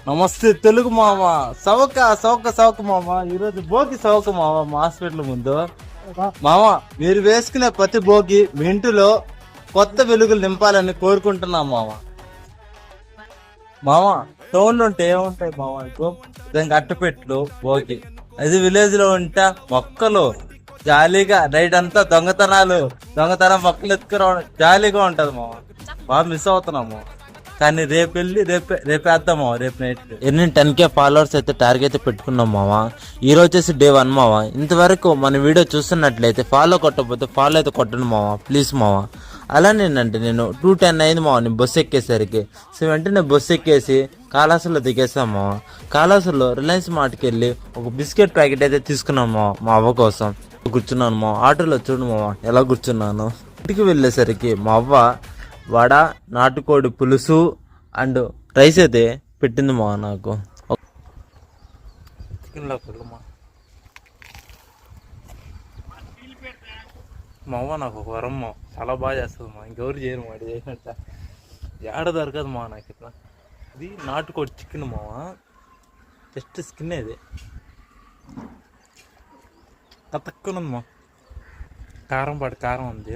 నమస్తే తెలుగు మామ. సవక సవక సవక మామ. ఈరోజు భోగి సవక మామ మా హాస్పిటల్ ముందు. మామ మీరు వేసుకునే ప్రతి భోగి మీ ఇంటిలో కొత్త వెలుగులు నింపాలని కోరుకుంటున్నాం మామ. మామ టౌన్ లో ఉంటే ఏముంటాయి మామ? దానికి అట్టపెట్లు భోగి. అది విలేజ్ లో ఉంటే మొక్కలు జాలీగా నైట్ అంతా దొంగతనం మొక్కలు ఎత్తుకురావడం జాలీగా ఉంటది మామ. బాగా మిస్ అవుతున్నాము. కానీ రేపు వెళ్ళి రేపేద్దాం రేపు నైట్. ఎన్ని 10K ఫాలోవర్స్ అయితే టార్గెట్ అయితే పెట్టుకున్నాం మావా. ఈ రోజు వచ్చేసి డే 1 మావా. ఇంతవరకు మన వీడియో చూస్తున్నట్లయితే ఫాలో కొట్టకపోతే ఫాలో అయితే కొట్టండి మావా, ప్లీజ్ మావా. అలానేనంటే నేను 2:10 అయింది మావా నేను బస్సు ఎక్కేసరికి. సో వెంటనే బస్సు ఎక్కేసి కాళాసులో దిగేసాం మావా. కాళాసులో రిలయన్స్ మార్ట్కి వెళ్ళి ఒక బిస్కెట్ ప్యాకెట్ అయితే తీసుకున్నాం మావా మా అవ్వ కోసం. కూర్చున్నాను మావా. ఆటోలో చూడు మావా ఎలా కూర్చున్నాను. ఇంటికి వెళ్ళేసరికి మా అవ్వ వడ, నాటుకోడి పులుసు అండ్ రైస్ అయితే పెట్టింది మా నాకు. చికెన్ లోపల మా అవ్వ నాకు ఒక వరం మా, చాలా బాగా చేస్తుంది మా. ఇంకెవరు చేయరు మా చేసినట్ట. ఏడ దొరకదు మా నాకు ఇట్లా. ఇది నాటుకోడి చికెన్ మావా. జస్ట్ స్కిన్ ఇది తక్కువ ఉంది మా. కారం ఉంది,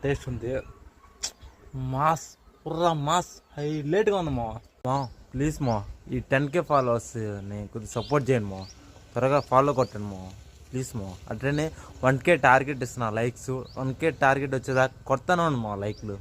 టేస్ట్ ఉంది. మాస్ పుర్రా మాస్ హైలైట్గా ఉంది మా. ప్లీజ్ మా ఈ 10K ఫాలోవర్స్ని కొద్దిగా సపోర్ట్ చేయండి మా. త్వరగా ఫాలో కొట్టండి మా, ప్లీజ్ మా. అట్లనే 1K టార్గెట్ ఇస్తున్నా లైక్స్. 1K టార్గెట్ వచ్చేదాకా కొడతానే ఉంది మా లైక్లు.